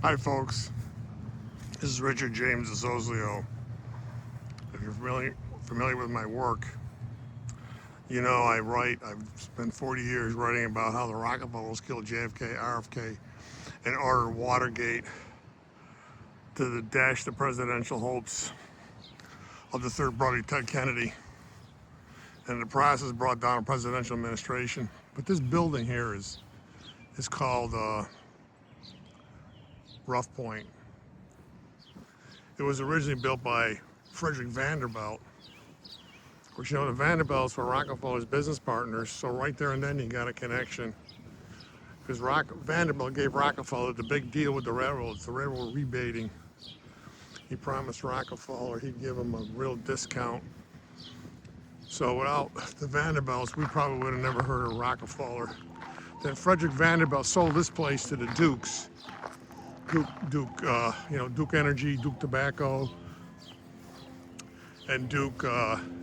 Hi folks, this is Richard James Assosio. If you're familiar with my work, you know I've spent 40 years writing about how the Rockefellers killed JFK, RFK, and ordered Watergate to dash the presidential hopes of the third brother, Ted Kennedy, and the process brought down a presidential administration. But this building here is called Rough Point. It was originally built by Frederick Vanderbilt. Of course, you know, the Vanderbilts were Rockefeller's business partners, so right there and then you got a connection. Because Vanderbilt gave Rockefeller the big deal with the railroads, the railroad rebating. He promised Rockefeller he'd give him a real discount. So without the Vanderbilts, we probably would have never heard of Rockefeller. Then Frederick Vanderbilt sold this place to the Dukes. Duke Energy, Duke Tobacco, and Duke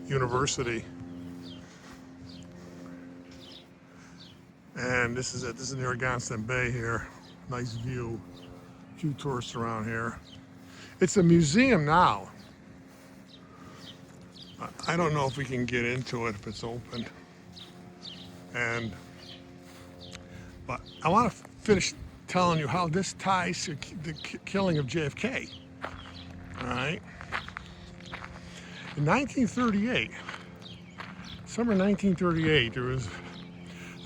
University. And this is it. This is near Narragansett Bay here. Nice view. A few tourists around here. It's a museum now. I don't know if we can get into it if it's open. But I want to finish telling you how this ties to the killing of JFK. All right. In 1938, summer 1938, there was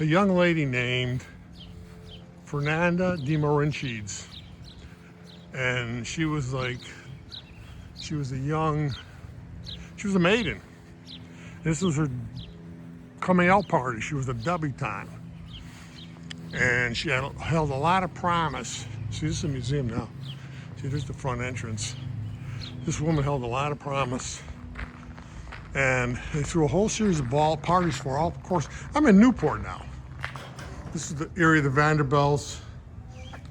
a young lady named Fernanda de Morinchides. And she was a maiden. This was her coming out party. She was a debutante. And she had held a lot of promise. See, this is a museum now. See, there's the front entrance. This woman held a lot of promise. And they threw a whole series of ball parties for all. Of course, I'm in Newport now. This is the area of the Vanderbilts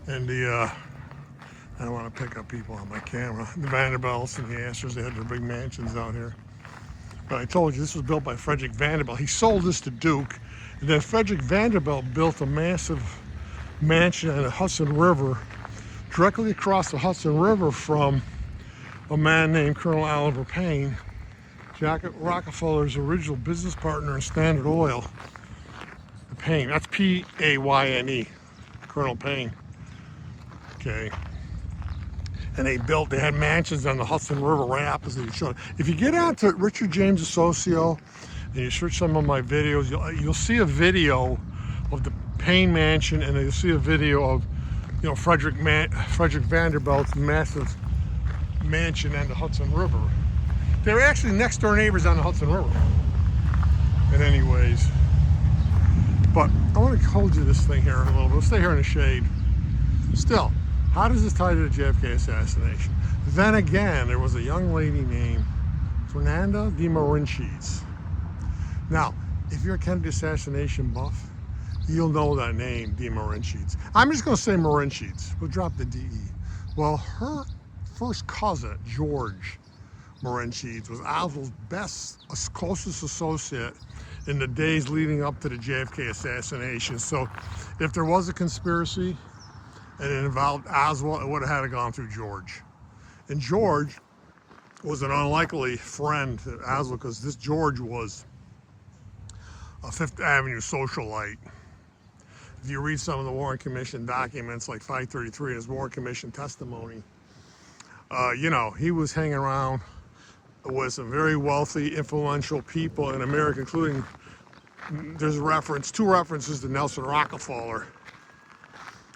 and I don't want to pick up people on my camera. The Vanderbilts and the Assas, they had their big mansions out here. But I told you, this was built by Frederick Vanderbilt. He sold this to Duke. And then Frederick Vanderbilt built a massive mansion on the Hudson River, directly across the Hudson River from a man named Colonel Oliver Payne, Jack Rockefeller's original business partner in Standard Oil. Payne, that's Payne, Colonel Payne. Okay. And they had mansions on the Hudson River right opposite each other. If you get out to Richard James Assosio and you search some of my videos, you'll see a video of the Payne Mansion, and you'll see a video of, you know, Frederick Vanderbilt's massive mansion on the Hudson River. They were actually next door neighbors on the Hudson River. And anyways, but I want to hold you this thing here a little bit. We'll stay here in the shade. Still, how does this tie to the JFK assassination? Then again, there was a young lady named Fernanda de Morinchides. Now, if you're a Kennedy assassination buff, you'll know that name, de Morinchides. I'm just going to say Morinchides. We'll drop the DE. Well, her first cousin, George Morinchides, was Oswald's closest associate in the days leading up to the JFK assassination. So if there was a conspiracy and it involved Oswald, it would have had to gone through George. And George was an unlikely friend to Oswald because this George was a Fifth Avenue socialite. If you read some of the Warren Commission documents, like 533 in his Warren Commission testimony, you know, he was hanging around with some very wealthy, influential people in America, including, there's two references to Nelson Rockefeller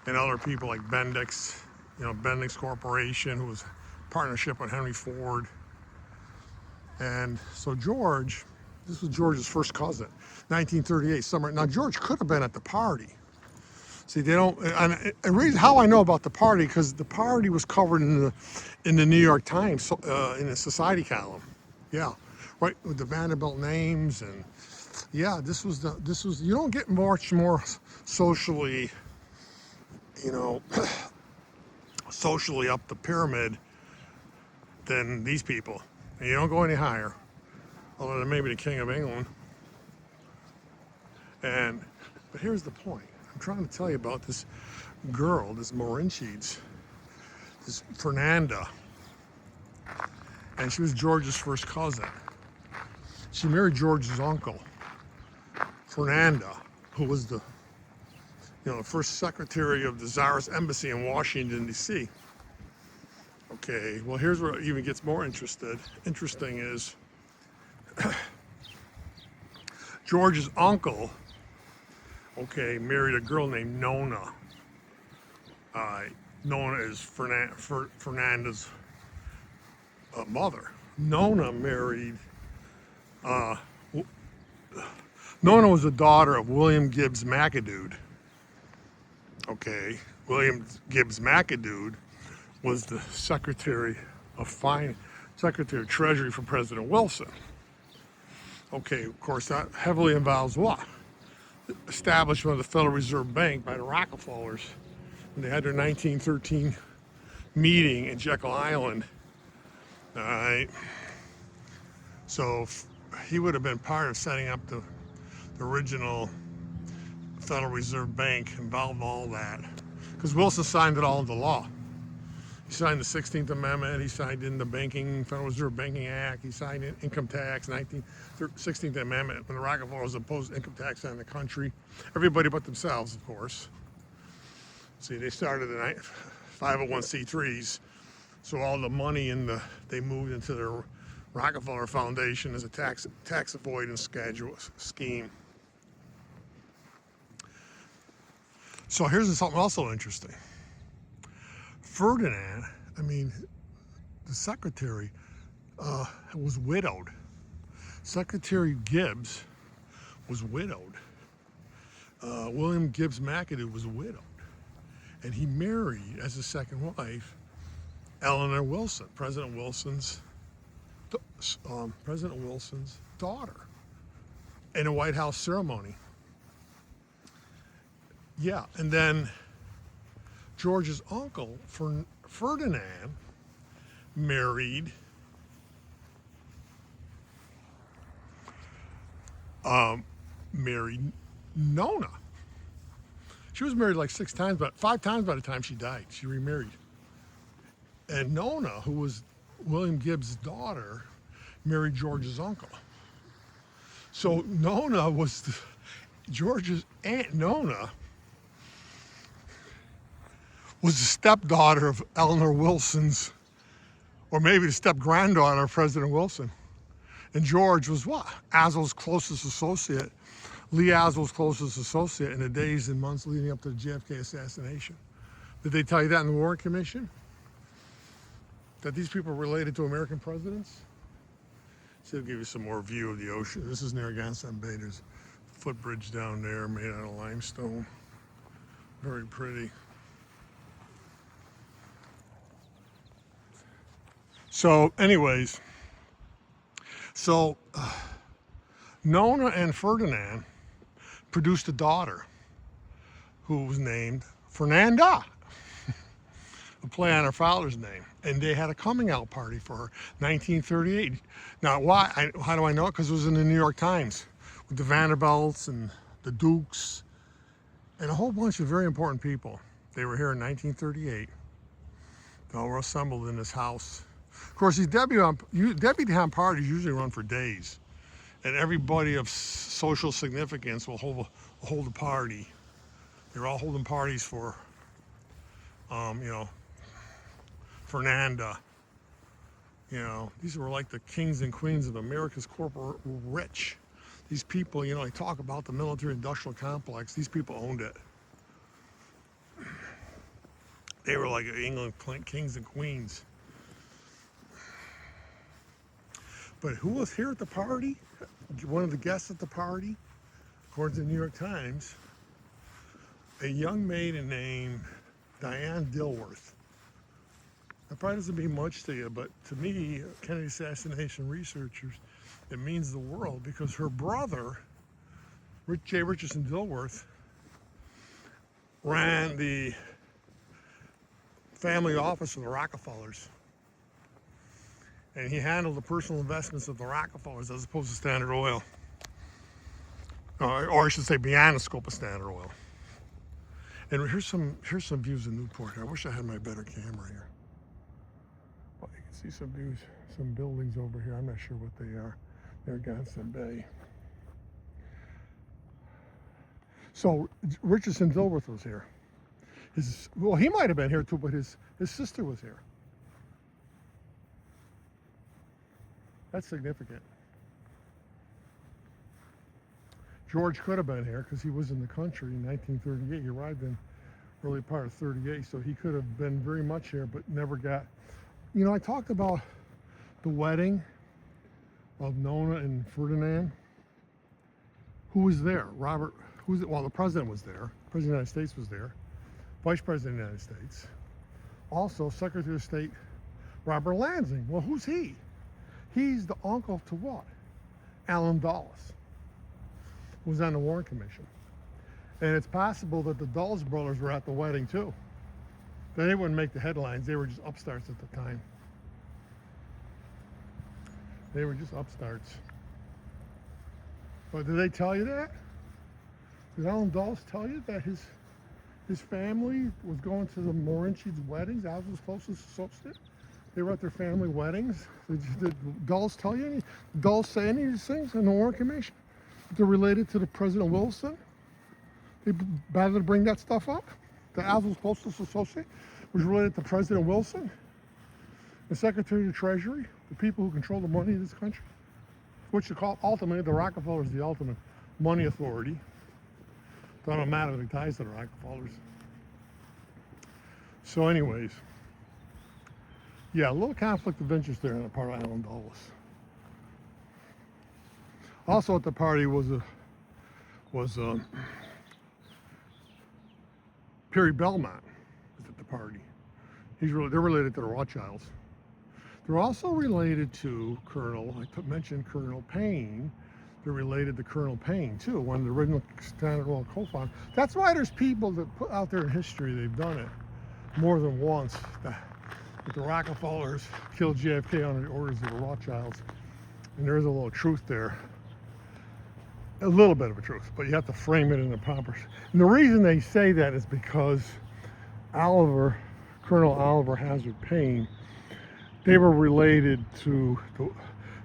and other people like Bendix, you know, Bendix Corporation, who was partnership with Henry Ford. And so George, this was George's first cousin, 1938 summer. Now George could have been at the party. See, they don't, and the reason how I know about the party, because the party was covered in the New York Times, in the society column. Yeah, right, with the Vanderbilt names. And yeah, this was you don't get much more socially, you know, socially up the pyramid than these people. And you don't go any higher, other than maybe the King of England. But here's the point. I'm trying to tell you about this girl, this Morinchides. this Fernanda, and she was George's first cousin. She married George's uncle, Fernanda, who was the first secretary of the Tsar's embassy in Washington, D.C. Okay, well, here's where it even gets more interesting is George's uncle, okay, married a girl named Nona. Nona is Fernanda's mother. Nona married, Nona was the daughter of William Gibbs McAdoo. Okay, William Gibbs McAdoo was the Secretary of Treasury for President Wilson. Okay, of course, that heavily involves what? The establishment of the Federal Reserve Bank by the Rockefellers when they had their 1913 meeting in Jekyll Island. All right. So he would have been part of setting up the original Federal Reserve Bank, involved in all that. Because Wilson signed it all into law. He signed the 16th Amendment, he signed in the Federal Reserve Banking Act, he signed in income tax, 16th Amendment, when the Rockefellers opposed income tax on the country. Everybody but themselves, of course. See, they started the 501c3s, so all the money they moved into their Rockefeller Foundation as a tax avoidance scheme. So here's something also interesting. Ferdinand, the secretary, was widowed. Secretary Gibbs was widowed. William Gibbs McAdoo was widowed. And he married, as his second wife, Eleanor Wilson, President Wilson's daughter, in a White House ceremony. Yeah, and then George's uncle, Ferdinand, married Nona. She was married like 6 times, but 5 times by the time she died. She remarried. And Nona, who was William Gibbs' daughter, married George's uncle. So Nona was George's aunt. Nona was the stepdaughter of Eleanor Wilson's, or maybe the step-granddaughter of President Wilson. And George was what? Lee Azel's closest associate in the days and months leading up to the JFK assassination. Did they tell you that in the Warren Commission? That these people were related to American presidents? So I'll give you some more view of the ocean. This is Narragansett Bay. There's a footbridge down there made out of limestone. Very pretty. So anyways, Nona and Ferdinand produced a daughter who was named Fernanda, a play on her father's name. And they had a coming out party for her, 1938. Now, why? How do I know it? Because it was in the New York Times with the Vanderbilts and the Dukes and a whole bunch of very important people. They were here in 1938. They all were assembled in this house. Of course, these debutante parties usually run for days, and everybody of social significance will hold a party. They're all holding parties for, Fernanda. These were like the kings and queens of America's corporate rich. These people, they talk about the military-industrial complex. These people owned it. They were like England kings and queens. But who was here at the party? One of the guests at the party, according to the New York Times, a young maiden named Diane Dilworth. That probably doesn't mean much to you, but to me, Kennedy assassination researchers, it means the world, because her brother, J. Richardson Dilworth, ran the family office of the Rockefellers. And he handled the personal investments of the Rockefellers as opposed to Standard Oil. Or I should say beyond the scope of Standard Oil. And here's some views of Newport. I wish I had my better camera here. see some views, some buildings over here. I'm not sure what they are. They're Gonson Bay. So Richardson Dilworth was here. Well, he might have been here too, but his sister was here. That's significant. George could have been here because he was in the country in 1938. He arrived in early part of 38, so he could have been very much here, but never got. You know, I talked about the wedding of Nona and Ferdinand. Who was there? Robert. Well, the president was there. The president of the United States was there. Vice President of the United States. Also, Secretary of State Robert Lansing. Well, who's he? He's the uncle to what? Allen Dulles, who was on the Warren Commission. And it's possible that the Dulles brothers were at the wedding too. They wouldn't make the headlines. They were just upstarts at the time. They were just upstarts. But did they tell you that? Did Allen Dulles tell you that his family was going to the Morinchi's weddings? Allen's closest associate? They were at their family weddings. Did Dulles tell you any? Dulles say any of these things in the Warren Commission? They're related to the President Wilson? They bothered to bring that stuff up? The Allen's closest associate was related to President Wilson? The Secretary of the Treasury? The people who control the money of this country? Which are called, ultimately, the Rockefellers, the ultimate money authority. It automatically ties to the Rockefellers. So anyways, yeah, a little conflict of interest there on the part of Allen Dulles. Also at the party was Perry Belmont was at the party. They're related to the Rothschilds. They're also related to mentioned Colonel Payne. They're related to Colonel Payne too, one of the original Standard co-founders. That's why there's people that put out there in history, they've done it more than once, that the Rockefellers killed JFK under the orders of the Rothschilds. And there is a little truth there. A little bit of a truth, but you have to frame it in the proper. And the reason they say that is because Colonel Oliver Hazard Payne, they were related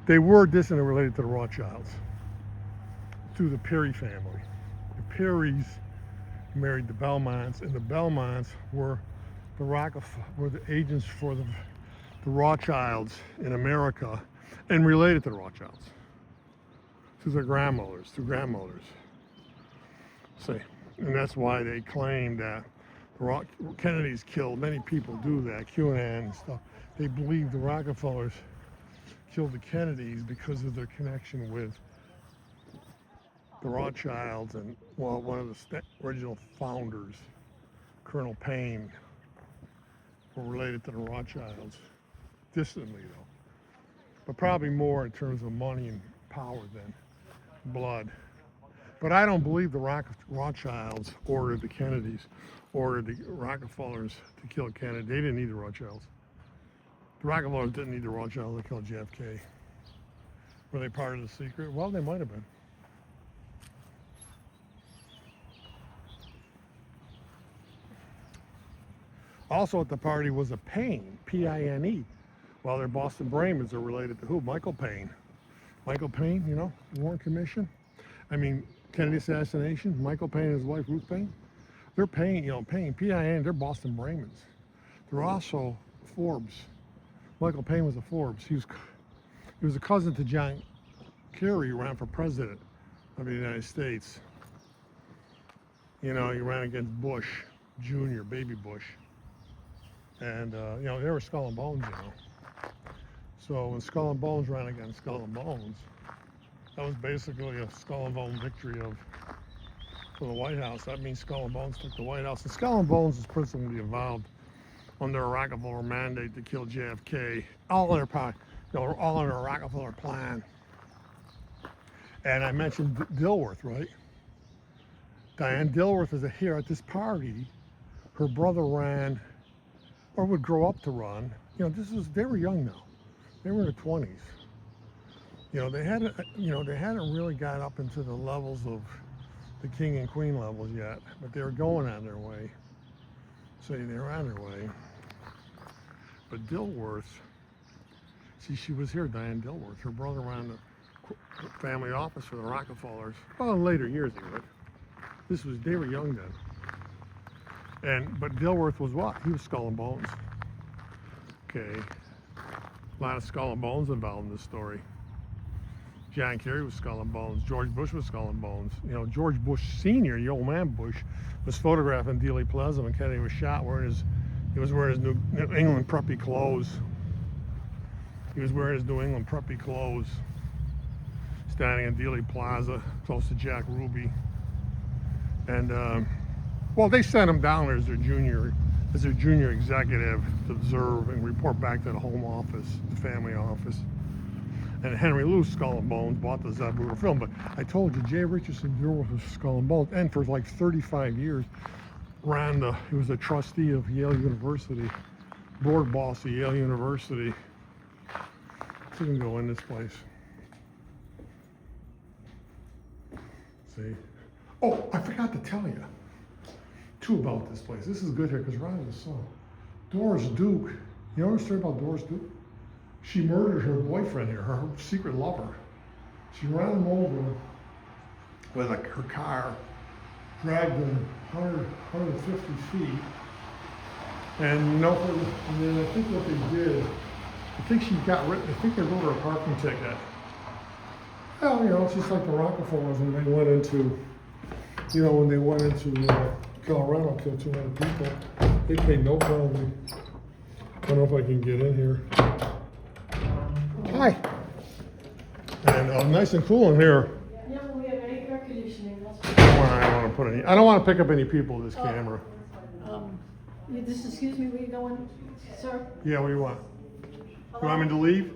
they were distant and related to the Rothschilds through the Perry family. The Perrys married the Belmonts, and the Belmonts were the agents for the Rothschilds in America and related to the Rothschilds through their grandmothers. See, and that's why they claim that Kennedy's killed. Many people do that, QAnon and stuff. They believe the Rockefellers killed the Kennedys because of their connection with the Rothschilds and, well, one of the original founders, Colonel Payne, were related to the Rothschilds, distantly though, but probably more in terms of money and power than blood. But I don't believe the Rothschilds ordered the Kennedys, ordered the Rockefellers to kill Kennedy. They didn't need the Rothschilds. The Rockefellers didn't need the Rothschilds to kill JFK. Were they part of the secret? Well, they might have been. Also at the party was a Payne, P-I-N-E. Well, their Boston Brahmins are related to who? Michael Payne. Michael Payne, you know, Warren Commission. I mean, Kennedy assassination, Michael Payne and his wife, Ruth Payne. They're Payne, Payne, P-I-N, they're Boston Brahmins. They're also Forbes. Michael Payne was a Forbes. He was a cousin to John Kerry, who ran for president of the United States. He ran against Bush Jr., baby Bush. And, they were Skull and Bones, So when Skull and Bones ran against Skull and Bones, that was basically a Skull and Bones victory for the White House. That means Skull and Bones took the White House. And Skull and Bones is principally involved under a Rockefeller mandate to kill JFK, all under a Rockefeller plan. And I mentioned Dilworth, right? Diane Dilworth is here at this party. Her brother ran, or would grow up to run. They were young now. They were in their 20s. They hadn't really got up into the levels of the king and queen levels yet, but they were going on their way. So they were on their way. But Dilworth She was here, Diane Dilworth. Her brother ran the family office for the Rockefellers. Well, in later years he would. They were young then. But Dilworth was what? He was Skull and Bones. Okay. A lot of Skull and Bones involved in this story. John Kerry was Skull and Bones. George Bush was Skull and Bones. You know, George Bush Sr., the old man Bush, was photographed in Dealey Plaza when Kennedy was shot he was wearing his New England preppy clothes. He was wearing his New England preppy clothes, standing in Dealey Plaza, close to Jack Ruby. And, well, they sent him down there as their junior executive to observe and report back to the home office, the family office. And Henry Lou, Skull and Bones, bought the Zapruder film. But I told you, J. Richardson Dilworth was Skull and Bones, and for like 35 years, he was a trustee of Yale University, board boss of Yale University. So we can go in this place. See? Oh, I forgot to tell you, too, about this place. This is good here, because right in the sun. Doris Duke. You know the story about Doris Duke? She murdered her boyfriend here, her secret lover. She ran him over with her car, dragged him 150 feet, and then I think what they did, I think they wrote her a parking ticket. Well, you know, it's just like the Rockefellers when they went into, Colorado, killed 200 people. They paid no penalty. I don't know if I can get in here. Hi. And nice and cool in here. Yeah, we have air conditioning. I don't want to pick up any people with this camera. You just excuse me, where you going, sir? Yeah, what do you want? You want me to leave?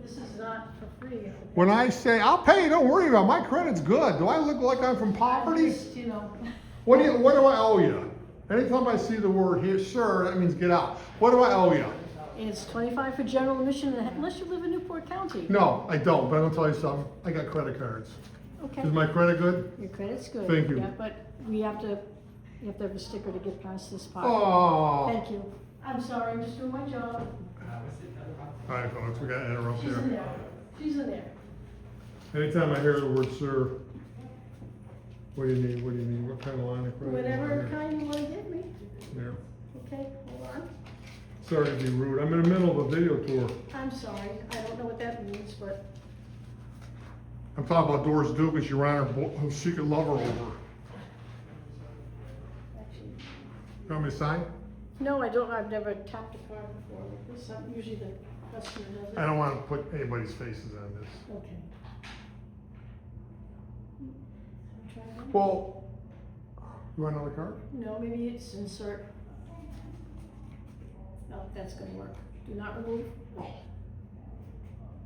This is not for free. When I say, I'll pay you, don't worry about it. My credit's good. Do I look like I'm from poverty? Just, What do I owe you? Anytime I see the word here, sir, that means get out. What do I owe you? It's $25 for general admission unless you live in Newport County. No, I don't, but I'm gonna tell you something. I got credit cards. Okay. Is my credit good? Your credit's good. Thank you. Yeah, but you have to have a sticker to get past this part. Oh. Thank you. I'm sorry, I'm just doing my job. All right, folks, we gotta interrupt She's in here. there. She's in there. Anytime I hear the word sir, what do you need? What kind of line of credit? Whatever kind you want to give me. There. Okay, hold on. Sorry to be rude. I'm in the middle of a video tour. I'm sorry. I don't know what that means, but I'm talking about Doris Duke and she ran her secret lover over. actually, You want me to sign? no, I don't. I've never tapped a card before like this. Usually the customer does it. I don't want to put anybody's faces on this. Okay. Try that. Well, you want another card? No, maybe it's insert. No, that's gonna work. Do not remove.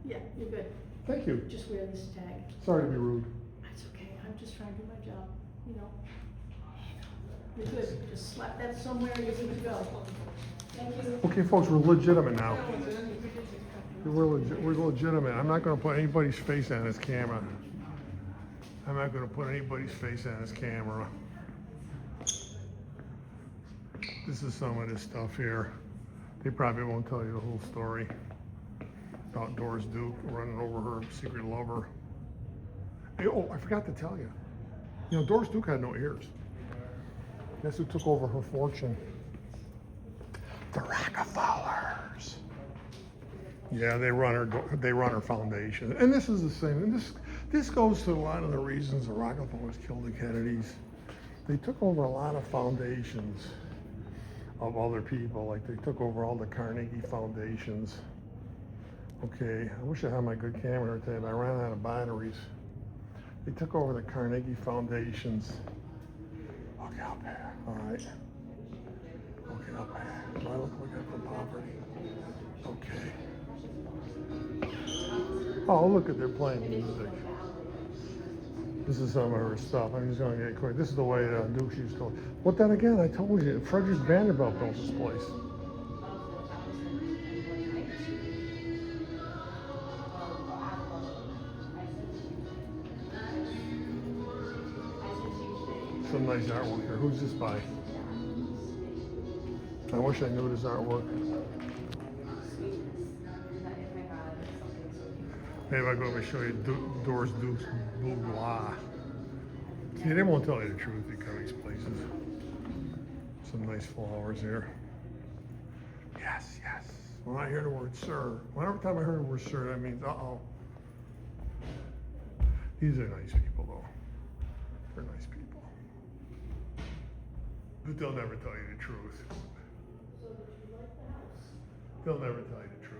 Yeah, you're good. Thank you. Just wear this tag. Sorry to be rude. That's okay. I'm just trying to do my job, you know. You're good. Just slap that somewhere and you're good to go. Thank you. Okay, folks, we're legitimate now. We're legitimate. I'm not going to put anybody's face on this camera. I'm not going to put anybody's face on this camera. This is some of this stuff here. They probably won't tell you the whole story about Doris Duke running over her secret lover. Hey, oh, I forgot to tell you. You know, Doris Duke had no ears. That's who took over her fortune. The Rockefellers. Yeah, they run her foundation, and this is the same. And this goes to a lot of the reasons the Rockefellers killed the Kennedys. They took over a lot of foundations of other people, like they took over all the Carnegie foundations. Okay, I wish I had my good camera today, but I ran out of batteries. They took over the Carnegie foundations. Look out there, all right. Look up there. Do I look like I'm from poverty? Okay. Oh, look at they're playing music. This is some of her stuff. I'm just going to get quick. This is the way Duke used to. What then again? I told you, Frederick Vanderbilt built this place. Some nice artwork here. Who's this by? I wish I knew this artwork. Maybe I'll go over and show you Doors Dukes Boudoir. See, they won't tell you the truth. You come to these places. Some nice flowers here. Yes, yes. When I hear the word sir, whenever time I hear the word sir, that means uh-oh. These are nice people, though. They're nice people. But they'll never tell you the truth. So did you like the house? They'll never tell you the truth.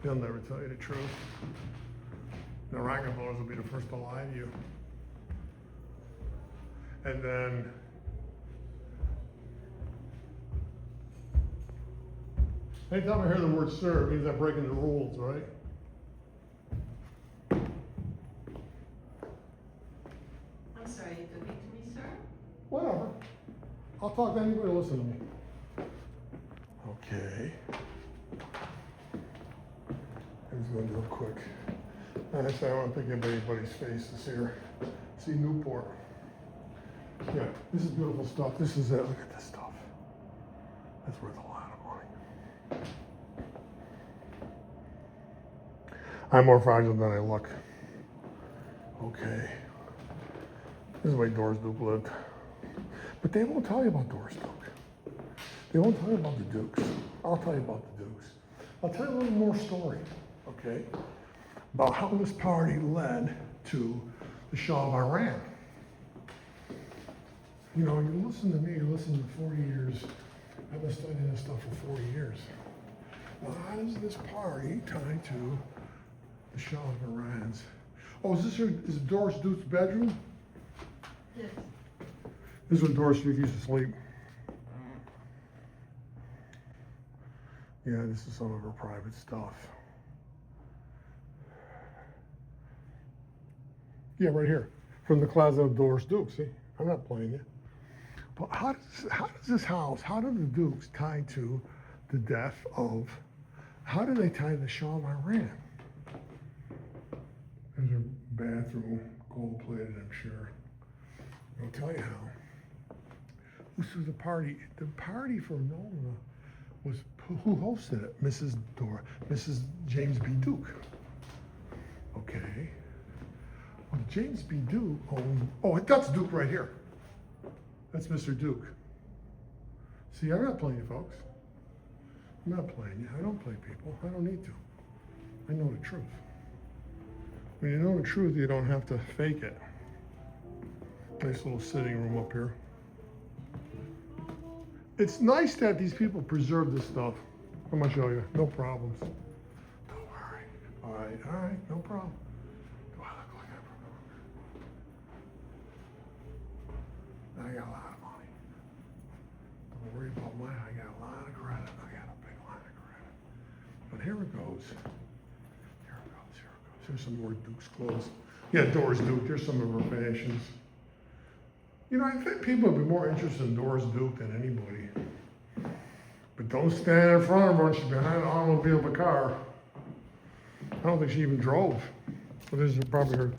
They'll never tell you the truth. The Rockefellers will be the first to lie to you. And then anytime I hear the word sir, it means I'm breaking the rules, right? I'm sorry, you don't need to be, sir? Whatever. I'll talk to anybody who listen to me. Okay. I'm just gonna do it quick. I say I don't think anybody's face is here. See Newport. Yeah, this is beautiful stuff. This is it. Look at this stuff. That's worth a lot of money. I'm more fragile than I look. Okay. This is where Doris Duke lived. But they won't tell you about Doris Duke. They won't tell you about the Dukes. I'll tell you about the Dukes. I'll tell you a little more story, okay? About how this party led to the Shah of Iran. You know, you listen to me, you listen to 40 years. I've been studying this stuff for 40 years. Now, how does this party tie to the Shah of Iran's? Oh, is Doris Duke's bedroom? Yes. This is where Doris Duke used to sleep. Yeah, this is some of her private stuff. Yeah, right here. From the closet of Doris Duke, see? I'm not playing you. But how does this house, how do the Dukes tie to the death of, how do they tie the Shah of Iran? There's her bathroom, gold-plated, I'm sure. I'll tell you how. This was the party. The party for Nona was, who hosted it? Mrs. James B. Duke. Okay. Well, James B. Duke owned, oh, that's Duke right here. That's Mr. Duke. See, I'm not playing you, folks. I'm not playing you. I don't play people. I don't need to. I know the truth. When you know the truth, you don't have to fake it. Nice little sitting room up here. It's nice that these people preserve this stuff. I'm gonna show you. No problems. Don't worry. All right, no problem. Do I look like I got a lot of money. Don't worry about mine. I got a lot of credit. I got a big line of credit. But here it goes. Here it goes. Here it goes. Here's some more Duke's clothes. Yeah, Doris Duke. There's some of her fashions. You know, I think people would be more interested in Doris Duke than anybody. But don't stand in front of her when she's behind an automobile of a car. I don't think she even drove. But this is probably her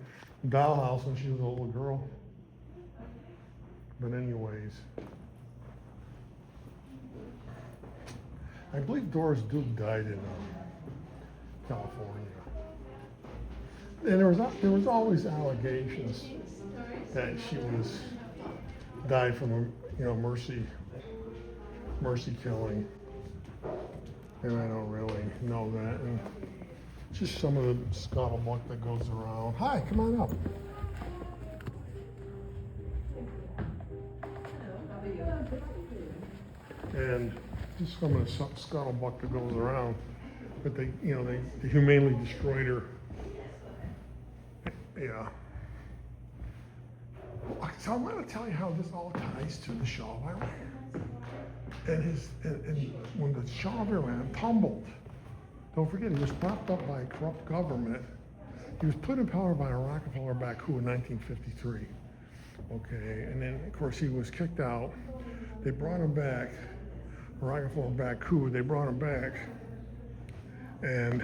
dollhouse when she was a little girl. But anyways, I believe Doris Duke died in California. And there was always allegations that she died from a mercy killing, and I don't really know that. And just some of the scuttlebutt that goes around. Hi, come on up. And just some of the scuttlebutt that goes around, but they humanely destroyed her. Yeah. So I'm going to tell you how this all ties to the Shah of Iran. And when the Shah of Iran tumbled, don't forget he was propped up by a corrupt government. He was put in power by a Rockefeller-backed coup in 1953. Okay, and then of course he was kicked out. They brought him back. A Rockefeller-backed coup. They brought him back, and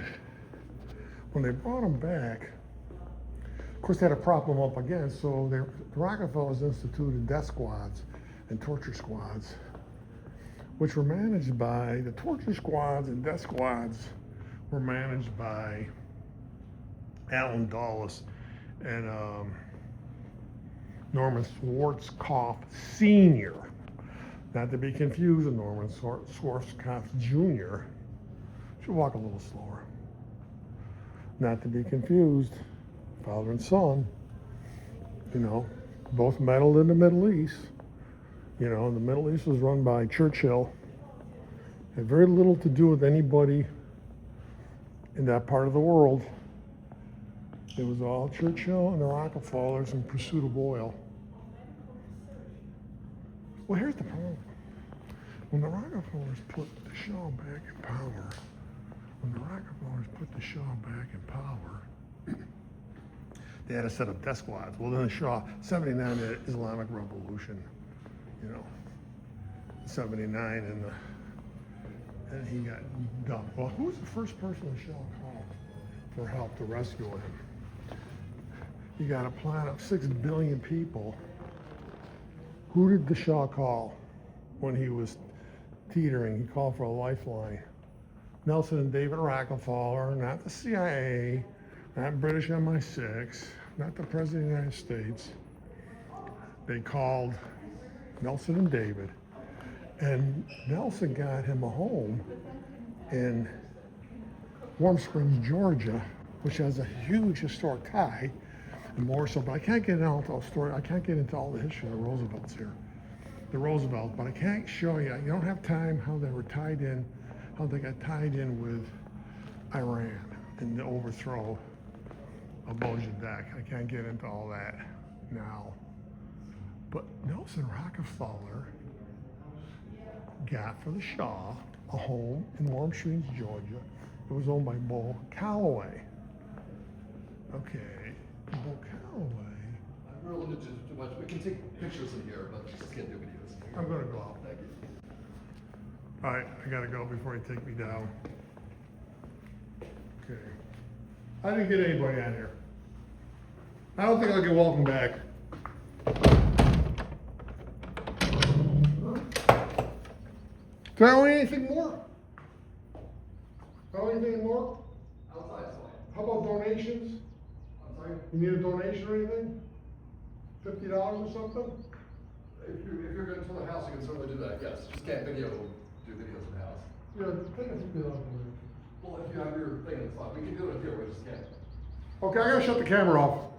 when they brought him back, of course, they had to prop him up again, so the Rockefellers instituted death squads and torture squads which were managed by the torture squads and death squads were managed by Alan Dulles and Norman Schwarzkopf Sr., not to be confused with Norman Schwarzkopf Jr. Should walk a little slower. Not to be confused, father and son, you know, both meddled in the Middle East. You know, the Middle East was run by Churchill. Had very little to do with anybody in that part of the world. It was all Churchill and the Rockefellers in pursuit of oil. Well, here's the problem. When the Rockefellers put the Shaw back in power, they had to set up death squads. Well, then the Shaw, 79, the Islamic Revolution, you know, 79, and he got dumped. Well, who was the first person the Shaw called for help to rescue him? You got a planet of 6 billion people. Who did the Shah call when he was teetering? He called for a lifeline. Nelson and David Rockefeller, not the CIA, not British MI6, not the President of the United States. They called Nelson and David, and Nelson got him a home in Warm Springs, Georgia, which has a huge historic tie, and more so, but I can't get into all the story. I can't get into all the history of the Roosevelts here. The Roosevelts, but I can't show you. You don't have time how they were tied in, how they got tied in with Iran and the overthrow of Mossadegh. I can't get into all that now. But Nelson Rockefeller got for the Shah a home in Warm Springs, Georgia. It was owned by Bull Calloway. Okay, Bull Calloway. I'm real limited too much. We can take pictures in here, but just can't do videos. I'm gonna go out. Thank you. All right, I gotta go before you take me down. Okay. I didn't get anybody on here. I don't think I'll get welcome back. Do I owe you anything more? Owe anything more? Outside is fine. How about donations? I'm sorry. You need a donation or anything? $50 or something? If you're going to the house, you can certainly do that. Yes, just can't do videos in the house. Yeah, take a $50. Well, if you have your thing, it's fine. We can do it here. We just can't. Okay, I gotta shut the camera off.